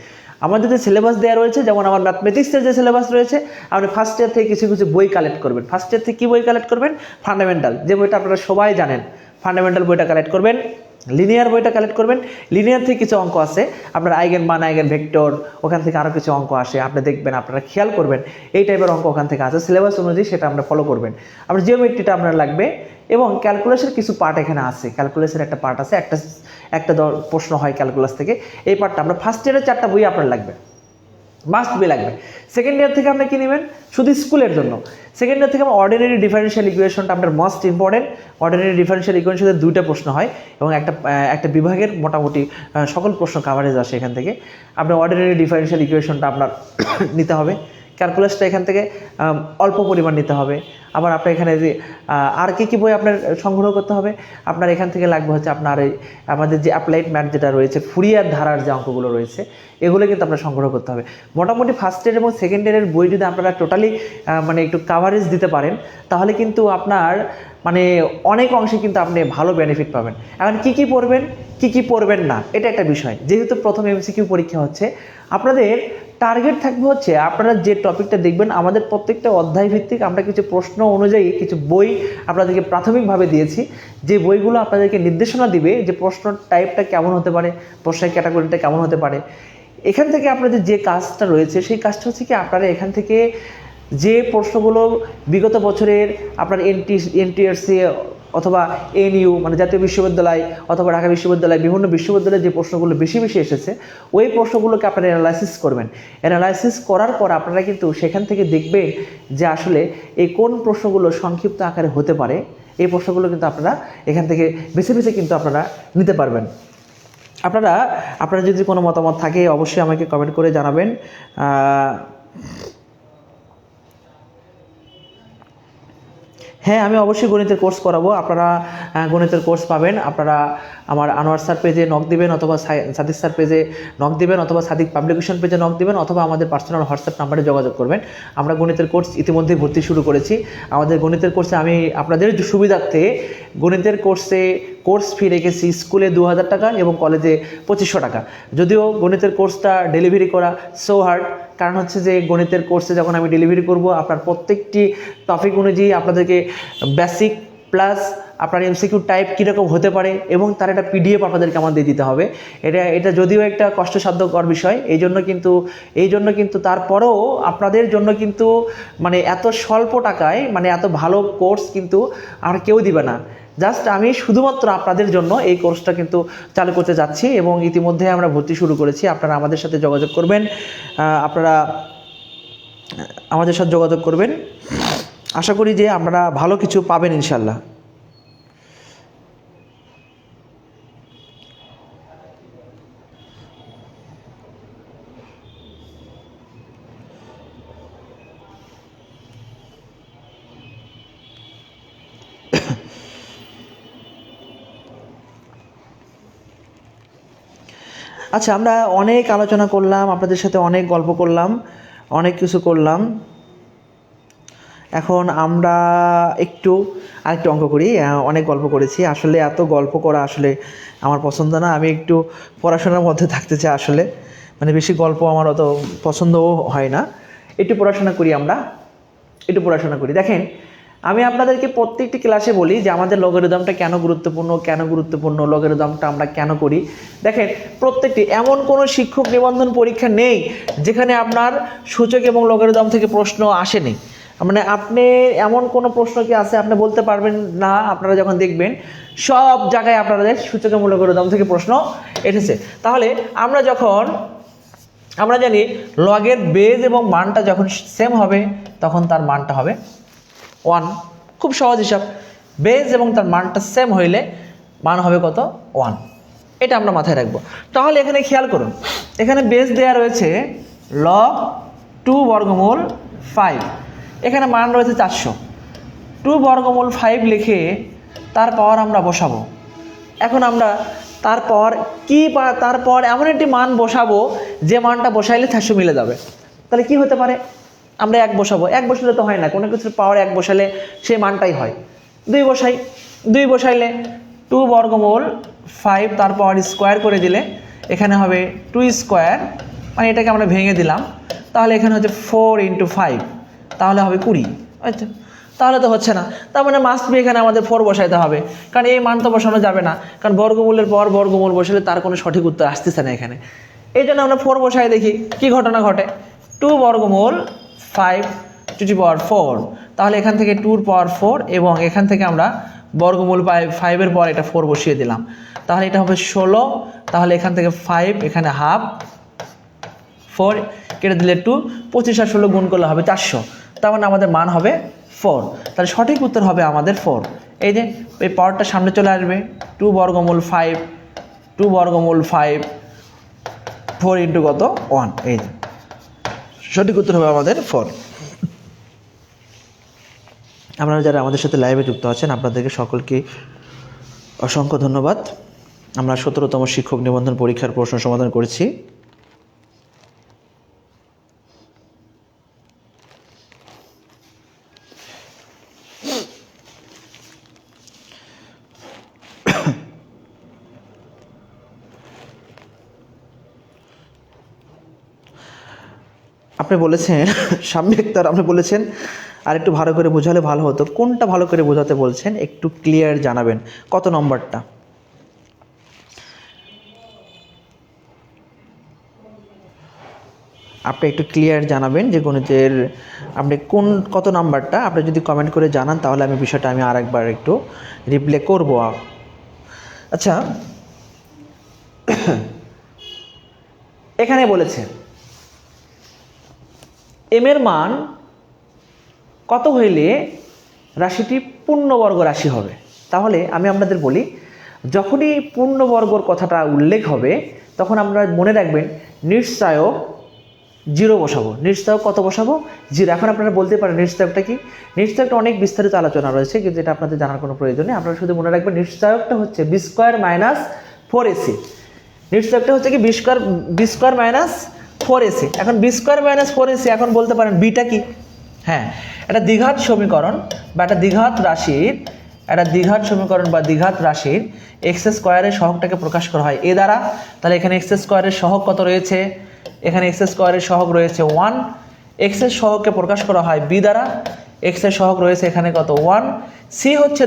আমাদের যে সিলেবাস দেওয়া রয়েছে, যেমন আমার ম্যাথমেটিক্সের যে সিলেবাস রয়েছে, আপনি ফার্স্ট ইয়ার থেকে কিছু কিছু বই কালেক্ট করবেন। ফার্স্ট ইয়ার থেকে কী বই কালেক্ট করবেন? ফান্ডামেন্টাল, যে বইটা আপনারা সবাই জানেন, ফান্ডামেন্টাল বইটা কালেক্ট করবেন। লিনিয়ার বইটা কালেক্ট করবেন। লিনিয়ার থেকে কিছু অঙ্ক আছে, আপনার আইগেন মান, আইগেন ভেক্টর, ওখান থেকে আরও কিছু অঙ্ক আসে, আপনি দেখবেন, আপনারা খেয়াল করবেন এই টাইপের অঙ্ক ওখান থেকে আছে, সিলেবাস অনুযায়ী সেটা আমরা ফলো করবেন। আপনার জিওমেট্রিটা আপনার লাগবে এবং ক্যালকুলাসের কিছু পার্ট এখানে আছে, ক্যালকুলাসের একটা পার্ট আছে, একটা প্রশ্ন হয় ক্যালকুলাস থেকে, এই পার্টটা আমরা ফার্স্ট ইয়ারের 4টা বই আপনার লাগবে, মাস্ট বি লাগবে। সেকেন্ড ইয়ার থেকে আপনি কি নেবেন শুধু স্কুলের জন্য? সেকেন্ড ইয়ার থেকে আমার অর্ডিনারি ডিফারেন্সিয়াল ইকুয়েশনটা আপনার মোস্ট ইম্পর্টেন্ট। অর্ডিনারি ডিফারেন্সিয়াল ইকুয়েশনের 2টা প্রশ্ন হয় এবং একটা বিভাগের মোটামুটি সকল প্রশ্ন কাভারেজ আসে এখান থেকে। আপনার অর্ডিনারি ডিফারেন্সিয়াল ইকুয়েশনটা আপনার নিতে হবে। ক্যালকুলাসটা এখান থেকে অল্প পরিমাণ নিতে হবে। আবার আপনার এখানে যে আর কী বই আপনার সংগ্রহ করতে হবে, আপনার এখান থেকে লাগবে হচ্ছে আপনার এই আমাদের যে অ্যাপ্লাইড ম্যাথ যেটা রয়েছে, ফুরিয়ার ধারার যে অঙ্কগুলো রয়েছে, এগুলো কিন্তু আপনার সংগ্রহ করতে হবে। মোটামুটি ফার্স্ট ইয়ার এবং সেকেন্ড ইয়ারের বই যদি আপনারা টোটালি মানে একটু কাভারেজ দিতে পারেন, তাহলে কিন্তু আপনার মানে অনেক অংশে কিন্তু আপনি ভালো বেনিফিট পাবেন। এখন কী পড়বেন, কী পড়বেন না, এটা একটা বিষয়। যেহেতু প্রথম এমসিকিউ পরীক্ষা হচ্ছে, আপনাদের টার্গেট থাকবে হচ্ছে আপনারা যে টপিকটা দেখবেন, আমাদের প্রত্যেকটা অধ্যায় ভিত্তিক আমরা কিছু প্রশ্ন অনুযায়ী কিছু বই আপনাদেরকে প্রাথমিকভাবে দিয়েছি, যে বইগুলো আপনাদেরকে নির্দেশনা দিবে যে প্রশ্ন টাইপটা কেমন হতে পারে, প্রশ্নের ক্যাটাগরিটা কেমন হতে পারে। এখান থেকে আপনাদের যে কাজটা রয়েছে, সেই কাজটা হচ্ছে কি, আপনারা এখান থেকে যে প্রশ্নগুলো বিগত বছরের আপনার এনটিআরসি অথবা এনইউ মানে জাতীয় বিশ্ববিদ্যালয় অথবা ঢাকা বিশ্ববিদ্যালয়, বিভিন্ন বিশ্ববিদ্যালয়ে যে প্রশ্নগুলো বেশি এসেছে, ওই প্রশ্নগুলোকে আপনারা অ্যানালাইসিস করবেন। অ্যানালাইসিস করার পর আপনারা কিন্তু সেখান থেকে দেখবেন যে আসলে এই কোন প্রশ্নগুলো সংক্ষিপ্ত আকারে হতে পারে, এই প্রশ্নগুলো কিন্তু আপনারা এখান থেকে বেছে কিন্তু আপনারা নিতে পারবেন। আপনারা যদি কোনো মতামত থাকে অবশ্যই আমাকে কমেন্ট করে জানাবেন। হ্যাঁ, আমি অবশ্যই গণিতের কোর্স করাবো। আপনারা গণিতের কোর্স পাবেন। আপনারা আমার আনোয়ার স্যার পেজে নক দিবেন, অথবা সাদিক স্যার পেজে নক দিবেন, অথবা সাদিক পাবলিকেশন পেজে নক দিবেন, অথবা আমাদের পার্সোনাল হোয়াটসঅ্যাপ নাম্বারে যোগাযোগ করবেন। আমরা গণিতের কোর্স ইতিমধ্যেই ভর্তি শুরু করেছি। আমাদের গণিতের কোর্সে আমি আপনাদের সুবিধার্থে গণিতের কোর্স ফি রেখেছি স্কুলে 2000 টাকা এবং কলেজে 2500 টাকা। যদিও গণিতের কোর্সটা ডেলিভারি করা সো হার্ড, কারণ হচ্ছে যে গণিতের কোর্সে যখন আমি ডেলিভারি করব, আপনার প্রত্যেকটি টপিক অনুযায়ী আপনাদেরকে বেসিক প্লাস আপনার এমসিকিউ টাইপ কীরকম হতে পারে এবং তার একটা পিডিএফ আপনাদেরকে আমার দিয়ে দিতে হবে। এটা যদিও একটা কষ্টসাধ্যকর বিষয়, এই জন্য কিন্তু তারপরেও আপনাদের জন্য কিন্তু মানে এত স্বল্প টাকায় মানে এত ভালো কোর্স কিন্তু আর কেউ দিবে না। জাস্ট আমি শুধুমাত্র আপনাদের জন্য এই কোর্সটা কিন্তু চালু করতে যাচ্ছি এবং ইতিমধ্যে আমরা ভর্তি শুরু করেছি। আপনারা আমাদের সাথে যোগাযোগ করবেন, আশা করি যে আপনারা ভালো কিছু পাবেন ইনশাল্লাহ। আচ্ছা, আমরা অনেক আলোচনা করলাম, আপনাদের সাথে অনেক গল্প করলাম, অনেক কিছু করলাম। এখন আমরা আরেকটু অঙ্ক করি। অনেক গল্প করেছি, আসলে এত গল্প করা আসলে আমার পছন্দ না। আমি একটু পড়াশোনার মধ্যে থাকতে চাই আসলে, মানে বেশি গল্প আমার অত পছন্দও হয় না। একটু পড়াশোনা করি। দেখেন, আমি আপনাদেরকে প্রত্যেকটি ক্লাসে বলি যে আমাদের লগারিদমটা কেন গুরুত্বপূর্ণ, লগারিদমটা আমরা কেন করি। দেখেন, প্রত্যেকটি এমন কোনো শিক্ষক নিবন্ধন পরীক্ষা নেই যেখানে আপনার সূচক এবং লগারিদম থেকে প্রশ্ন আসেনি। মানে আপনি এমন কোনো প্রশ্ন কি আছে আপনি বলতে পারবেন না, আপনারা যখন দেখবেন সব জায়গায় আপনাদের সূচক এবং লগারিদম থেকে প্রশ্ন এসেছে। তাহলে আমরা জানি লগের বেজ এবং মানটা যখন সেম হবে তখন তার মানটা হবে 1। খুব সহজ হিসাব, বেজ এবং তার মানটা সেম হইলে মান হবে কত? 1। এটা আমরা মাথায় রাখবো। তাহলে এখানে খেয়াল করুন, এখানে বেজ দেওয়া রয়েছে log 2 বর্গমূল 5, এখানে মান রয়েছে 400। 2 বর্গমূল 5 লিখে তার পাওয়ার আমরা বসাবো। এখন আমরা তারপর এমন একটি মান বসাবো যে মানটা বসাইলে 400 মিলে যাবে। তাহলে কি হতে পারে? আমরা 1 বসাবো। 1 বসালে তো হয় না, কোনো কিছুর পাওয়ার 1 বসালে সেই মানটাই হয়। 2 বসাইলে 2 বর্গমূল 5 তার পাওয়ার স্কোয়ার করে দিলে এখানে হবে 2 স্কোয়ার, মানে এটাকে আমরা ভেঙে দিলাম। তাহলে এখানে হচ্ছে 4 × 5, তাহলে হবে 20। আচ্ছা, তাহলে তো হচ্ছে না, তার মানে মাস্ট বি এখানে আমাদের 4 বসাইতে হবে, কারণ এই মান তো বসানো যাবে না, কারণ বর্গমূলের পর বর্গমূল বসালে তার কোনো সঠিক উত্তর আসতেছে না এখানে। এই জন্য আমরা 4 বসাই দেখি কি ঘটনা ঘটে। 2 বর্গমূল 5 টু দি পাওয়ার 4, তাহলে এখান থেকে 2 পাওয়ার 4 এবং এখান থেকে আমরা বর্গমূল 5-এর পর এটা 4 বসিয়ে দিলাম, তাহলে এটা হবে 16। তাহলে এখান থেকে 5, এখানে হাফ, 4 কেটে দিলে 2, 25 আর 16 গুণ করলে হবে 400, তার মানে আমাদের মান হবে 4। তাহলে সঠিক উত্তর হবে আমাদের 4। এই যে এই পাওয়ারটা সামনে চলে আসবে, 2 বর্গমূল 5, 2 বর্গমূল 5, 4 ইন্টু কত? 1। এই যে সঠিক উত্তর হবে আমাদের 4। আপনারা যারা আমাদের সাথে লাইভে যুক্ত আছেন আপনাদেরকে সকলকে অসংখ্য ধন্যবাদ। আমরা 17তম শিক্ষক নিবন্ধন পরীক্ষার প্রশ্ন সমাধান করেছি। আপনি বলেছেন সাম্যক তার, আপনি বলেছেন আর একটু ভালো করে বোঝালে ভালো হতো। কোনটা ভালো করে বোঝাতে বলছেন একটু ক্লিয়ার জানাবেন, কত নম্বরটা? আপনি একটু ক্লিয়ার জানাবেন যে গণিতের আপনি কত নাম্বারটা, আপনি যদি কমেন্ট করে জানান তাহলে আমি বিষয়টা আরেকবার একটু রিপ্লে করব। আচ্ছা, এখানে বলেছে এম এর মান কত হইলে রাশিটি পূর্ণবর্গ রাশি হবে। তাহলে আমি আপনাদের বলি, যখনই পূর্ণবর্গর কথাটা উল্লেখ হবে তখন আমরা মনে রাখবেন নিশ্চয়ক 0 বসাবো। নিশ্চয়ক কত বসাবো? 0। এখন আপনারা বলতে পারেন নিশ্চয়কটা কি? নিশ্চয়কটা অনেক বিস্তারিত আলোচনা রয়েছে, কিন্তু এটা আপনাদের জানার কোনো প্রয়োজন নেই। আপনারা শুধু মনে রাখবেন নিশ্চয়কটা হচ্ছে b² - 4ac। নিশ্চয়কটা হচ্ছে কি b² - 4ac। এখন b² - 4ac, এখন বলতে পারেন বিটা কি? হ্যাঁ, এটা দ্বিঘাত সমীকরণ বা একটা দ্বিঘাত রাশির x² সহগটাকে প্রকাশ করা হয় এ দ্বারা। তাহলে এখানে x² সহগ কত রয়েছে? এখানে x² সহগ রয়েছে 1। x এর সহগকে প্রকাশ করা হয় b দ্বারা। x এর সহগ রয়েছে এখানে কত? 1। c হচ্ছে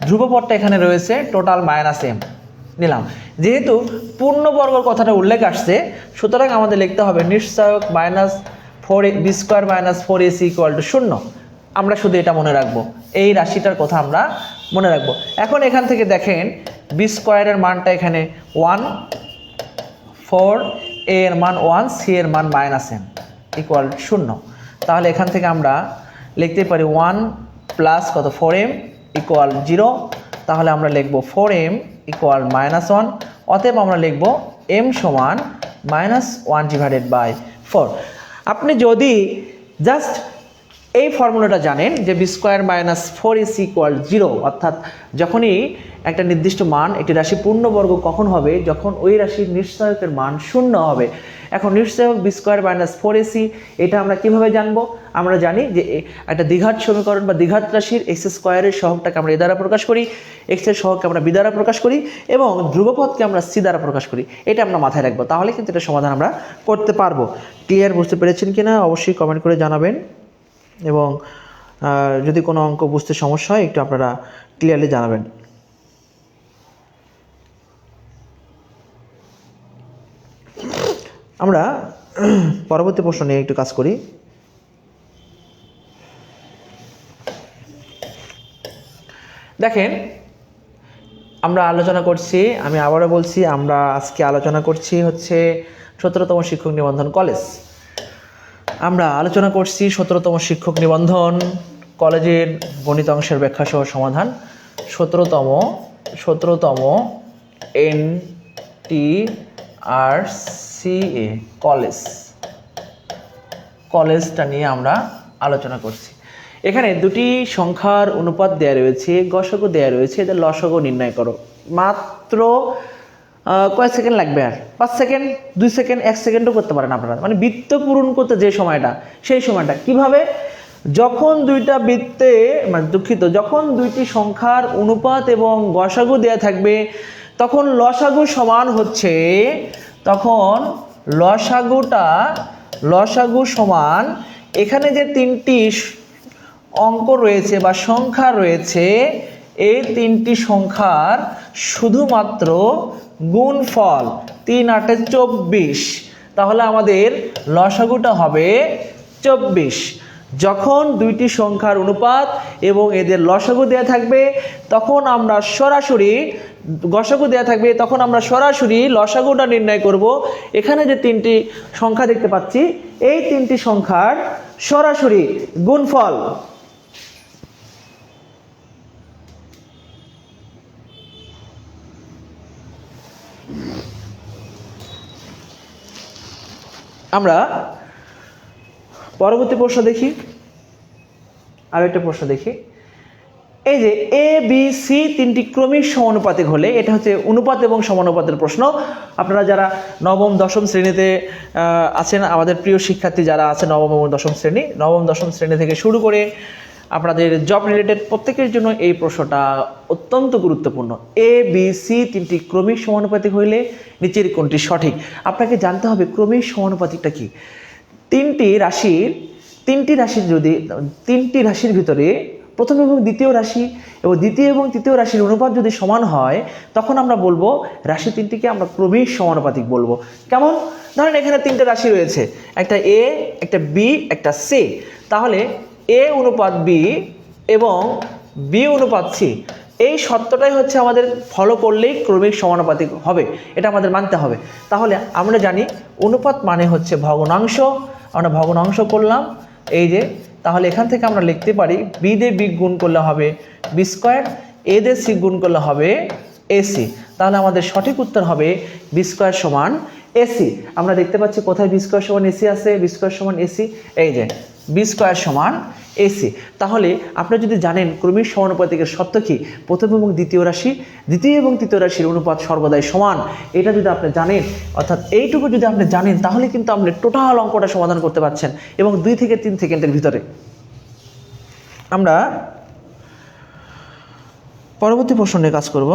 ধ্রুবপদটা এখানে রয়েছে টোটাল -m নিলাম। যেহেতু পূর্ণবর্গর কথাটা উল্লেখ আসছে, সুতরাং আমাদের লিখতে হবে নিশ্চয়ক b² - 4ac = 0। আমরা শুধু এটা মনে রাখবো, এই রাশিটার কথা আমরা মনে রাখবো। এখন এখান থেকে দেখেন b² এর মানটা এখানে 1, 4, a এর মান 1, c এর মান -m = 0। তাহলে এখান থেকে আমরা লিখতে পারি 1 প্লাস কত 4m = 0। তাহলে আমরা লিখব 4m = -1। অতএব আমরা লিখব m সমান -1/4। আপনি যদি জাস্ট এই ফর্মুলাটা জানেন যে B square minus 4ac equal 0, অর্থাৎ যখনই একটা নির্দিষ্ট মান একটি রাশি পূর্ণবর্গ কখন হবে, যখন ওই রাশির নিশ্চয়কের মান 0 হবে। এখন নিশ্চয়ক বি স্কোয়ার মাইনাস 4ac, এটা আমরা কিভাবে জানবো? আমরা জানি যে একটা দ্বিঘাত সমীকরণ বা দ্বিঘাত রাশির এক্স স্কোয়ারের সহগটাকে আমরা এ দ্বারা প্রকাশ করি, এক্স এর সহগকে আমরা বি দ্বারা প্রকাশ করি এবং ধ্রুবপদকে আমরা সি দ্বারা প্রকাশ করি। এটা আমরা মাথায় রাখবো, তাহলে কিন্তু এটা সমাধান আমরা করতে পারবো। ক্লিয়ার বুঝতে পেরেছেন কিনা অবশ্যই কমেন্ট করে জানাবেন, এবং যদি কোনো অঙ্ক বুঝতে সমস্যা হয় একটু আপনারা ক্লিয়ারলি জানাবেন। আমরা পরবর্তী প্রশ্ন নিয়ে একটু কাজ করি। দেখেন, আমরা আলোচনা করছি, আমি আবারও বলছি, আমরা আজকে আলোচনা করছি হচ্ছে 17তম শিক্ষক নিবন্ধন কলেজ। আমরা আলোচনা করছি 17তম শিক্ষক নিবন্ধন কলেজের গণিত অংশের ব্যাখ্যা সহ সমাধান। 17তম NTRCA কলেজটা নিয়ে আমরা আলোচনা করছি। এখানে দুটি সংখ্যার অনুপাত দেয়া রয়েছে, গসাগু দেয়া রয়েছে, এদের লসাগু নির্ণয় করো। মাত্র কয় সেকেন্ড লাগবে? আর 5 সেকেন্ড, 2 সেকেন্ড, 1 সেকেন্ডও করতে পারেন আপনারা। মানে বৃত্ত পূরণ করতে যে সময়টা, সেই সময়টা কিভাবে? যখন দুইটা বৃত্তে যখন দুইটি সংখ্যার অনুপাত এবং গসাগু দেয়া থাকবে, তখন লসাগু সমান হচ্ছে, তখন লসাগু সমান এখানে যে তিনটি অঙ্ক রয়েছে বা সংখ্যা রয়েছে, এই তিনটি সংখ্যার শুধুমাত্র গুণফল। 3 × 8 = 24, তাহলে আমাদের লসাগুটা হবে 24। যখন দুইটি সংখ্যার অনুপাত এবং এদের লসাগু দেয়া থাকবে, তখন আমরা সরাসরি গসাগু দেয়া থাকবে, তখন আমরা সরাসরি লসাগুটা নির্ণয় করব। এখানে যে তিনটি সংখ্যা দেখতে পাচ্ছি, এই তিনটি সংখ্যার সরাসরি গুণফল। আমরা পরবর্তী প্রশ্ন দেখি, আর একটা প্রশ্ন দেখি। এই যে এ বি সি তিনটি ক্রমিক সমানুপাতিক হলে, এটা হচ্ছে অনুপাত এবং সমানুপাতের প্রশ্ন। আপনারা যারা নবম দশম শ্রেণীতে আছেন, আমাদের প্রিয় শিক্ষার্থী যারা আছে নবম এবং দশম শ্রেণী থেকে শুরু করে আপনাদের জব রিলেটেড প্রত্যেকের জন্য এই প্রশ্নটা অত্যন্ত গুরুত্বপূর্ণ। এ বি সি তিনটি ক্রমিক সমানুপাতিক হইলে নিচের কোনটি সঠিক? আপনাকে জানতে হবে ক্রমিক সমানুপাতিকটা কি। তিনটি রাশির ভিতরে প্রথম এবং দ্বিতীয় রাশি এবং দ্বিতীয় এবং তৃতীয় রাশির অনুপাত যদি সমান হয়, তখন আমরা বলবো রাশি তিনটিকে আমরা ক্রমিক সমানুপাতিক বলবো। কেমন? ধরেন এখানে তিনটে রাশি রয়েছে, একটা এ, একটা বি, একটা সি। তাহলে এ অনুপাত বি এবং বি অনুপাত সি, এই সত্যটাই হচ্ছে আমাদের ফলো করলেই ক্রমিক সমানুপাতিক হবে, এটা আমাদের মানতে হবে। তাহলে আমরা জানি অনুপাত মানে হচ্ছে ভগ্নাংশ, আমরা ভগ্নাংশ করলাম এই যে। তাহলে এখান থেকে আমরা লিখতে পারি বি দিয়ে বি গুণ করলে হবে বি স্কোয়ার, এ দিয়ে সি গুণ করলে হবে এসি। তাহলে আমাদের সঠিক উত্তর হবে বি স্কোয়ার সমান এসি। আমরা দেখতে পাচ্ছি কোথায় বি স্কোয়ার সমান এসি আছে, বি স্কোয়ার সমান এসি, এই যে বি স্কোয়ার সমান এসি। তাহলে আপনি যদি জানেন ক্রমিক সমানুপাতিকের সত্য কি, প্রথম এবং দ্বিতীয় রাশি, দ্বিতীয় এবং তৃতীয় রাশির অনুপাত সর্বদাই সমান, এটা যদি আপনি জানেন, অর্থাৎ এইটুকু যদি আপনি জানেন, তাহলে কিন্তু আপনি টোটাল অঙ্কটা সমাধান করতে পারছেন এবং 2 থেকে 3 সেকেন্ডের ভিতরে। আমরা পরবর্তী প্রশ্ন নিয়ে কাজ করব।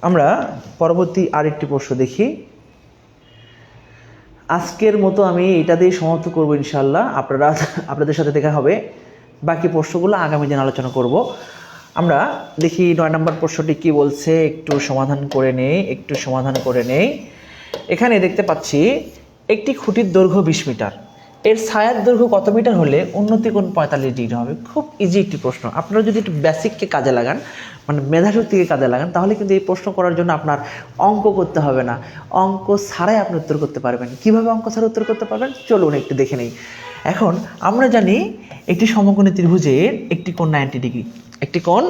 আমরা পরবর্তী আরেকটি প্রশ্ন দেখি। আজকের মতো আমি এটা দিয়ে সমাপ্ত করবো ইনশাল্লাহ। আপনাদের সাথে দেখা হবে। বাকি প্রশ্নগুলো আগামী দিন আলোচনা করব। আমরা দেখি 9 নম্বর প্রশ্নটি কি বলছে, একটু সমাধান করে নেই। এখানে দেখতে পাচ্ছি একটি খুঁটির দৈর্ঘ্য 20 মিটার, এর ছায়ার দৈর্ঘ্য কত মিটার হলে উন্নতি কোণ 45 ডিগ্রি হবে? খুব ইজি একটি প্রশ্ন। আপনারা যদি একটু বেসিককে কাজে লাগান, মানে মেধাশক্তিকে কাজে লাগান, তাহলে কিন্তু এই প্রশ্ন করার জন্য আপনার অঙ্ক করতে হবে না। অঙ্ক ছাড়াই আপনি উত্তর করতে পারবেন। কিভাবে অঙ্ক ছাড়া উত্তর করতে পারবেন চলুন একটু দেখে নেই। এখন আমরা জানি একটি সমকোণী ত্রিভুজের একটি কোণ 90 ডিগ্রি, একটি কোণ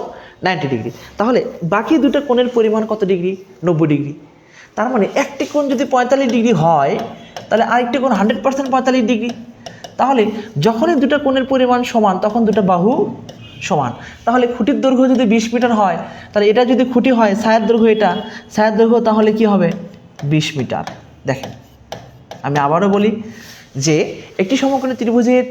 90 ডিগ্রি। তাহলে বাকি দুটো কোণের পরিমাণ কত ডিগ্রি? 90 ডিগ্রি। তার মানে একটি কোণ যদি 45 ডিগ্রি হয়, তাহলে আরেকটি কোণ 100% 45 ডিগ্রি। তাহলে যখনই দুটো কোণের পরিমাণ সমান তখন দুটো বাহু সমান। তাহলে খুঁটির দৈর্ঘ্য যদি 20 মিটার হয়, তাহলে এটা যদি খুঁটি হয়, ছায়ার দৈর্ঘ্য ছায়ার দৈর্ঘ্য তাহলে কি হবে? 20 মিটার। দেখেন আমি আবারও বলি যে একটি সমকোণী ত্রিভুজের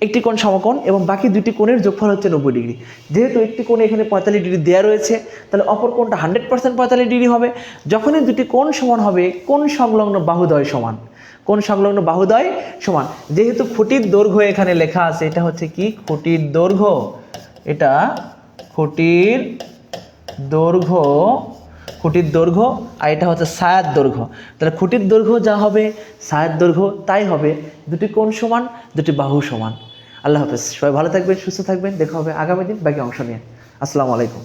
একটি কোণ সমকোণ এবং বাকি দুটি কোণের যোগফল হচ্ছে 90 ডিগ্রি। যেহেতু একটি কোণে এখানে 45 ডিগ্রি দেওয়া রয়েছে, তাহলে অপর কোণটা 100% 45 ডিগ্রি হবে। যখনই দুটি কোণ সমান হবে, কোণ সংলগ্ন বাহুদ্বয় সমান, কোণ সংলগ্ন বাহুদ্বয় সমান। যেহেতু খুঁটির দৈর্ঘ্য এখানে লেখা আছে, এটা হচ্ছে কি খুঁটির দৈর্ঘ্য, এটা খুঁটির দৈর্ঘ্য আর এটা হচ্ছে ছায়ার দৈর্ঘ্য। তাহলে খুঁটির দৈর্ঘ্য যা হবে ছায়ার দৈর্ঘ্য তাই হবে। দুটি কোণ সমান, দুটি বাহু সমান। আল্লাহ হাফেজ। সবাই ভালো থাকবেন, সুস্থ থাকবেন। দেখা হবে আগামী দিন বাকি অংশ নিয়ে। আসসালামু আলাইকুম।